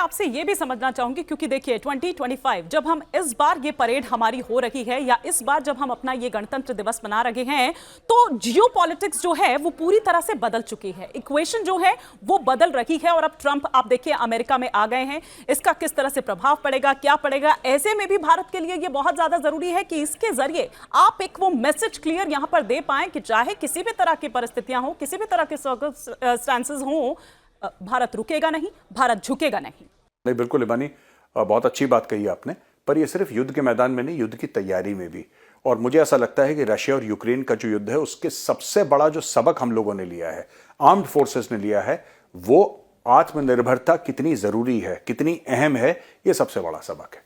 आपसे ये भी समझना चाहूंगी, क्योंकि देखिए 2025 जब हम इस बार ये परेड हमारी हो रही है, या इस बार जब हम अपना ये गणतंत्र दिवस मना रहे हैं, तो जियो पॉलिटिक्स जो है वो पूरी तरह से बदल चुकी है। इक्वेशन जो है वो बदल रही है, और अब ट्रंप आप देखिए अमेरिका में आ गए हैं। इसका किस तरह से प्रभाव पड़ेगा, क्या पड़ेगा, ऐसे में भी भारत के लिए ये बहुत ज्यादा जरूरी है कि इसके जरिए आप एक वो मैसेज क्लियर यहां पर दे पाएं कि चाहे किसी भी तरह की परिस्थितियां हो, किसी भी तरह के सर्कमस्टेंसेस हो, भारत रुकेगा नहीं, भारत झुकेगा नहीं। नहीं, बिल्कुल इबानी, बहुत अच्छी बात कही आपने। पर यह सिर्फ युद्ध के मैदान में नहीं, युद्ध की तैयारी में भी। और मुझे ऐसा लगता है कि रशिया और यूक्रेन का जो युद्ध है, उसके सबसे बड़ा जो सबक हम लोगों ने लिया है, आर्म्ड फोर्सेस ने लिया है, वो आत्मनिर्भरता कितनी जरूरी है, कितनी अहम है, ये सबसे बड़ा सबक है।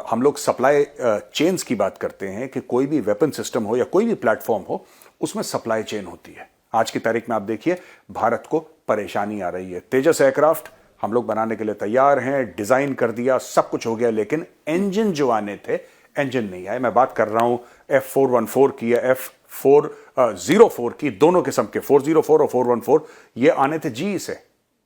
हम लोग सप्लाई चेन्स की बात करते हैं कि कोई भी वेपन सिस्टम हो या कोई भी प्लेटफॉर्म हो, उसमें सप्लाई चेन होती है। आज की तारीख में आप देखिए भारत को परेशानी आ रही है। तेजस एयरक्राफ्ट हम लोग बनाने के लिए तैयार हैं, डिजाइन कर दिया, सब कुछ हो गया, लेकिन इंजन जो आने थे, इंजन नहीं आए। मैं बात कर रहा हूं F414 की या F404 की, दोनों किस्म के 404 और 414, ये आने थे जी से,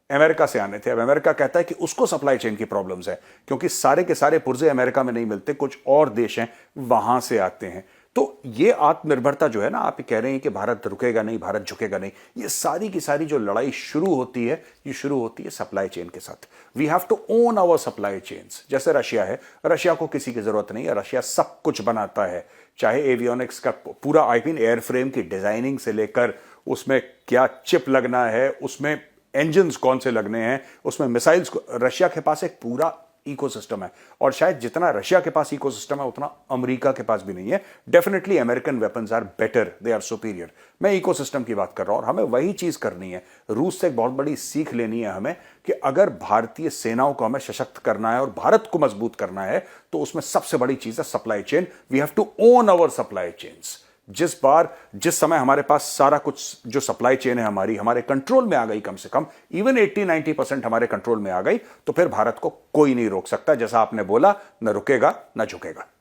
अमेरिका से आने थे। अब अमेरिका कहता है कि उसको सप्लाई चेन की प्रॉब्लम्स है, क्योंकि सारे के सारे पुर्जे अमेरिका में नहीं मिलते, कुछ और देश हैं वहां से आते हैं। तो ये आत्मनिर्भरता जो है ना, आप कह रहे हैं कि भारत रुकेगा नहीं, भारत झुकेगा नहीं, ये सारी की सारी जो लड़ाई शुरू होती है, ये शुरू होती है सप्लाई चेन के साथ। We have to own our supply chains. जैसे रशिया है, रशिया को किसी की जरूरत नहीं है, रशिया सब कुछ बनाता है, चाहे एवियोनिक्स का पूरा एयर फ्रेम की डिजाइनिंग से लेकर उसमें क्या चिप लगना है, उसमें इंजन्स कौन से लगने हैं, उसमें मिसाइल्स, रशिया के पास एक पूरा इकोसिस्टम है। और शायद जितना रशिया के पास इकोसिस्टम है, उतना अमेरिका के पास भी नहीं है। Definitely American weapons are better, they are superior. मैं इकोसिस्टम की बात कर रहा हूं, और हमें वही चीज करनी है। रूस से एक बहुत बड़ी सीख लेनी है हमें कि अगर भारतीय सेनाओं को हमें सशक्त करना है और भारत को मजबूत करना है, तो उसमें सबसे बड़ी चीज है supply chain. We have to own our supply chains. जिस समय हमारे पास सारा कुछ जो सप्लाई चेन है हमारे कंट्रोल में आ गई, कम से कम इवन 80-90% हमारे कंट्रोल में आ गई, तो फिर भारत को कोई नहीं रोक सकता। जैसा आपने बोला, न रुकेगा न झुकेगा।